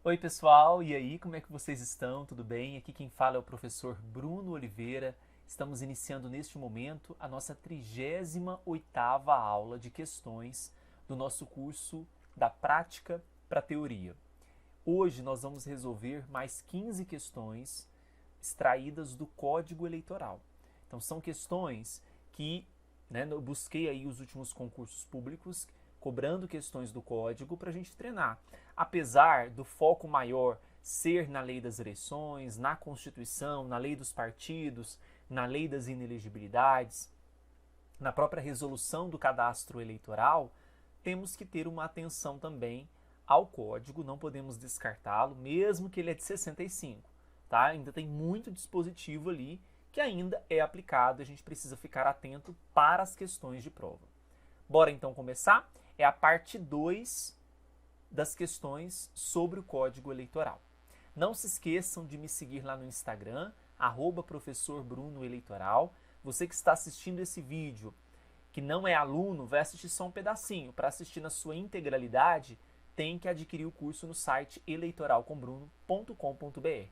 Oi, pessoal, e aí, como é que vocês estão? Tudo bem? Aqui quem fala é o professor Bruno Oliveira. Estamos iniciando neste momento a nossa 38ª aula de questões do nosso curso da prática para a teoria. Hoje nós vamos resolver mais 15 questões extraídas do Código Eleitoral. Então são questões que, eu busquei aí os últimos concursos públicos cobrando questões do código para a gente treinar. Apesar do foco maior ser na lei das eleições, na Constituição, na lei dos partidos, na lei das inelegibilidades, na própria resolução do cadastro eleitoral, temos que ter uma atenção também ao código, não podemos descartá-lo, mesmo que ele é de 65, tá? Ainda tem muito dispositivo ali que ainda é aplicado, a gente precisa ficar atento para as questões de prova. Bora então começar? É a parte 2 das questões sobre o Código Eleitoral. Não se esqueçam de me seguir lá no Instagram, @professorbrunoeleitoral. Você que está assistindo esse vídeo, que não é aluno, vai assistir só um pedacinho. Para assistir na sua integralidade, tem que adquirir o curso no site eleitoralcombruno.com.br.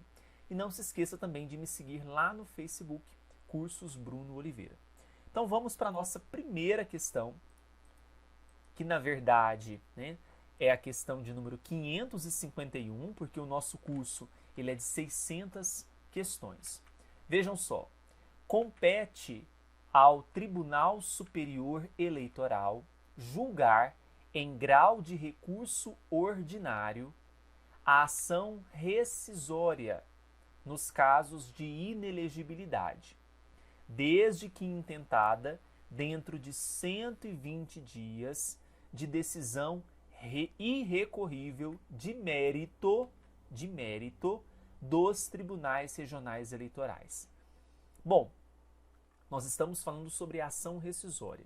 E não se esqueça também de me seguir lá no Facebook, Cursos Bruno Oliveira. Então vamos para a nossa primeira questão, que na verdade é a questão de número 551, porque o nosso curso ele é de 600 questões. Vejam só, compete ao Tribunal Superior Eleitoral julgar em grau de recurso ordinário a ação rescisória nos casos de inelegibilidade, desde que intentada dentro de 120 dias de decisão irrecorrível de mérito dos tribunais regionais eleitorais. Bom, nós estamos falando sobre a ação rescisória.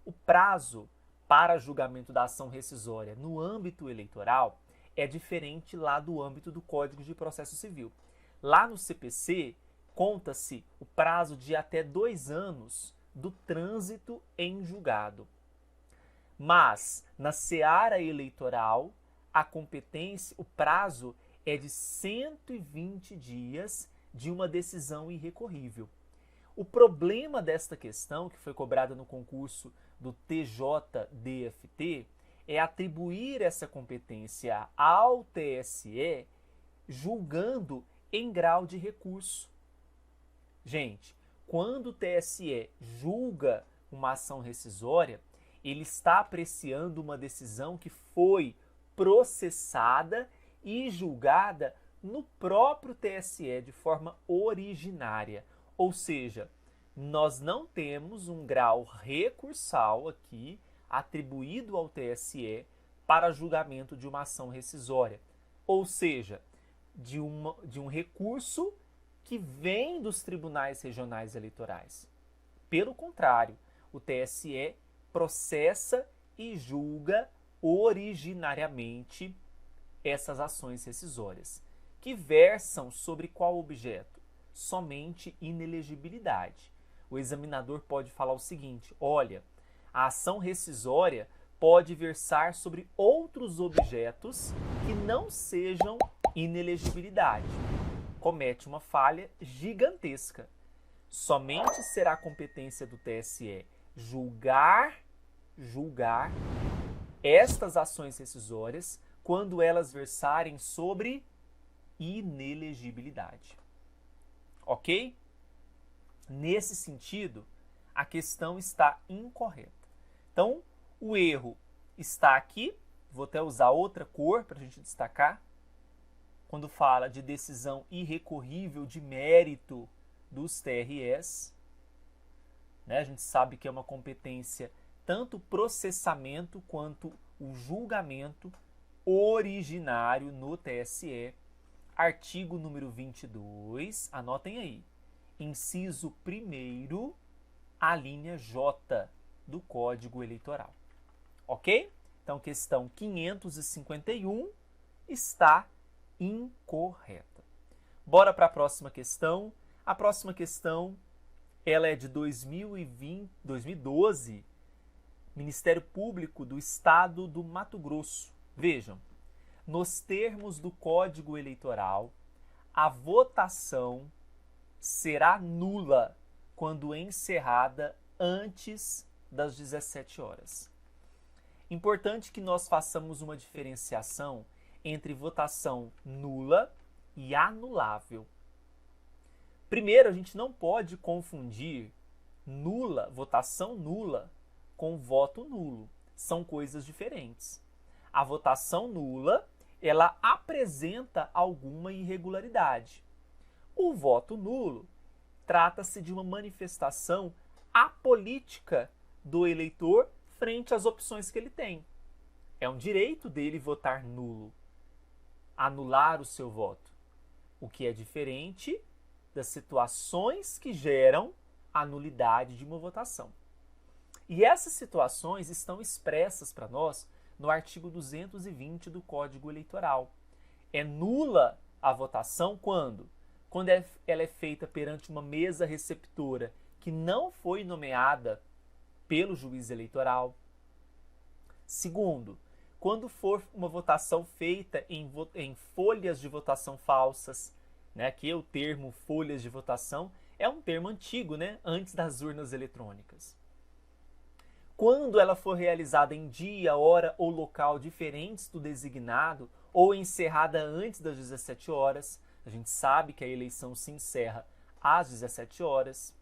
O prazo para julgamento da ação rescisória no âmbito eleitoral é diferente lá do âmbito do Código de Processo Civil. Lá no CPC, conta-se o prazo de até 2 anos do trânsito em julgado. Mas, na seara eleitoral, a competência, o prazo é de 120 dias de uma decisão irrecorrível. O problema desta questão, que foi cobrada no concurso do TJDFT, é atribuir essa competência ao TSE julgando em grau de recurso. Gente, quando o TSE julga uma ação rescisória, ele está apreciando uma decisão que foi processada e julgada no próprio TSE de forma originária. Ou seja, nós não temos um grau recursal aqui atribuído ao TSE para julgamento de uma ação rescisória. Ou seja, de um recurso que vem dos tribunais regionais eleitorais. Pelo contrário, o TSE processa e julga originariamente essas ações rescisórias, que versam sobre qual objeto? Somente inelegibilidade. O examinador pode falar o seguinte: olha, a ação rescisória pode versar sobre outros objetos que não sejam inelegibilidade. Comete uma falha gigantesca. Somente será competência do TSE julgar estas ações rescisórias quando elas versarem sobre inelegibilidade. Ok? Nesse sentido, a questão está incorreta. Então, o erro está aqui. Vou até usar outra cor para a gente destacar. Quando fala de decisão irrecorrível de mérito dos TREs, a gente sabe que é uma competência tanto o processamento quanto o julgamento originário no TSE. Artigo número 22, anotem aí, inciso 1º, a linha J do Código Eleitoral. Ok? Então, questão 551 está incorreta. Bora para a próxima questão. A próxima questão, ela é de 2012, Ministério Público do Estado do Mato Grosso. Vejam, nos termos do Código Eleitoral, a votação será nula quando encerrada antes das 17 horas. Importante que nós façamos uma diferenciação entre votação nula e anulável. Primeiro, a gente não pode confundir votação nula, com voto nulo. São coisas diferentes. A votação nula, ela apresenta alguma irregularidade. O voto nulo trata-se de uma manifestação apolítica do eleitor frente às opções que ele tem. É um direito dele votar nulo, anular o seu voto, o que é diferente das situações que geram a nulidade de uma votação. E essas situações estão expressas para nós no artigo 220 do Código Eleitoral. É nula a votação quando ela é feita perante uma mesa receptora que não foi nomeada pelo juiz eleitoral. Segundo, quando for uma votação feita em folhas de votação falsas, né, que o termo folhas de votação é um termo antigo, né, antes das urnas eletrônicas. Quando ela for realizada em dia, hora ou local diferentes do designado ou encerrada antes das 17 horas, a gente sabe que a eleição se encerra às 17 horas.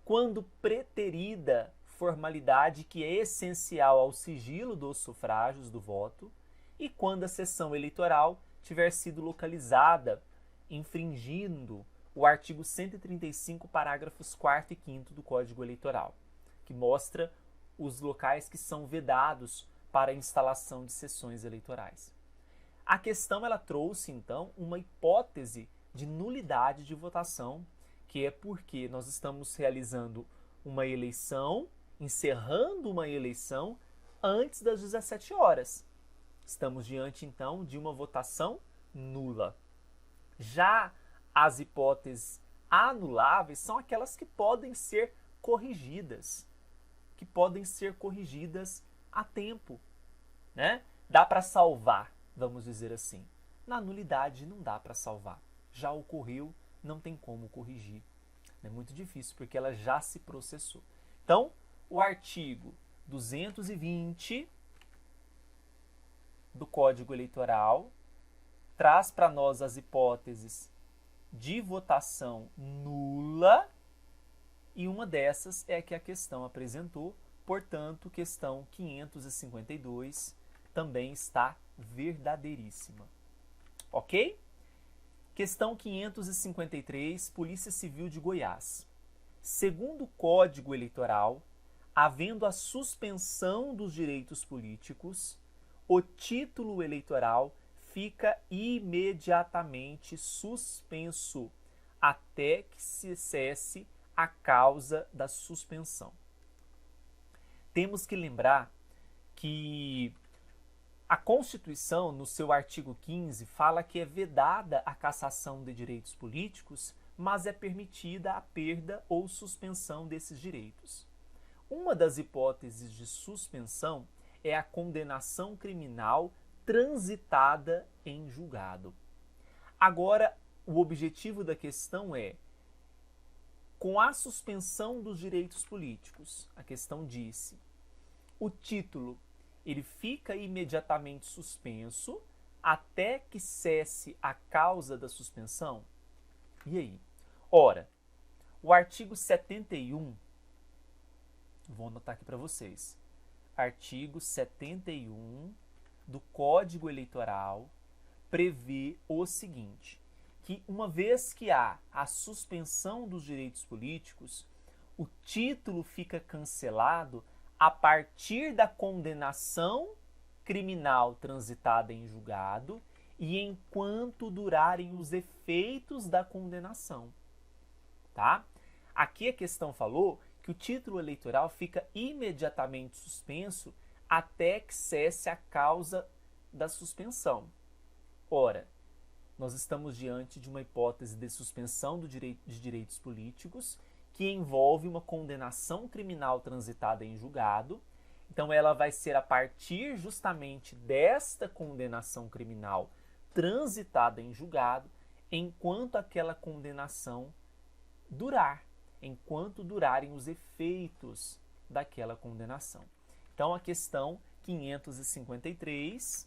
Quando preterida formalidade que é essencial ao sigilo dos sufrágios do voto e quando a sessão eleitoral tiver sido localizada infringindo o artigo 135, parágrafos 4º e 5º do Código Eleitoral, que mostra os locais que são vedados para a instalação de sessões eleitorais. A questão ela trouxe, então, uma hipótese de nulidade de votação, que é porque nós estamos realizando uma eleição, encerrando uma eleição antes das 17 horas. Estamos diante, então, de uma votação nula. Já as hipóteses anuláveis são aquelas que podem ser corrigidas, a tempo, né? Dá para salvar, vamos dizer assim. Na nulidade não dá para salvar. Já ocorreu, não tem como corrigir. É muito difícil porque ela já se processou. Então, o artigo 220 do Código Eleitoral traz para nós as hipóteses de votação nula e uma dessas é que a questão apresentou, portanto, questão 552 também está verdadeiríssima. Ok? Questão 553, Polícia Civil de Goiás. Segundo o Código Eleitoral, havendo a suspensão dos direitos políticos, o título eleitoral fica imediatamente suspenso até que se cesse a causa da suspensão. Temos que lembrar que a Constituição, no seu artigo 15, fala que é vedada a cassação de direitos políticos, mas é permitida a perda ou suspensão desses direitos. Uma das hipóteses de suspensão é a condenação criminal transitada em julgado. Agora, o objetivo da questão é, com a suspensão dos direitos políticos, a questão disse, o título ele fica imediatamente suspenso até que cesse a causa da suspensão? E aí? Ora, o artigo 71, vou anotar aqui para vocês, artigo 71 do Código Eleitoral prevê o seguinte, que uma vez que há a suspensão dos direitos políticos, o título fica cancelado a partir da condenação criminal transitada em julgado e enquanto durarem os efeitos da condenação. Tá? Aqui a questão falou que o título eleitoral fica imediatamente suspenso até que cesse a causa da suspensão. Ora, nós estamos diante de uma hipótese de suspensão de direitos políticos que envolve uma condenação criminal transitada em julgado Então, ela vai ser a partir justamente desta condenação criminal transitada em julgado, enquanto aquela condenação durar, enquanto durarem os efeitos daquela condenação. Então, a questão 553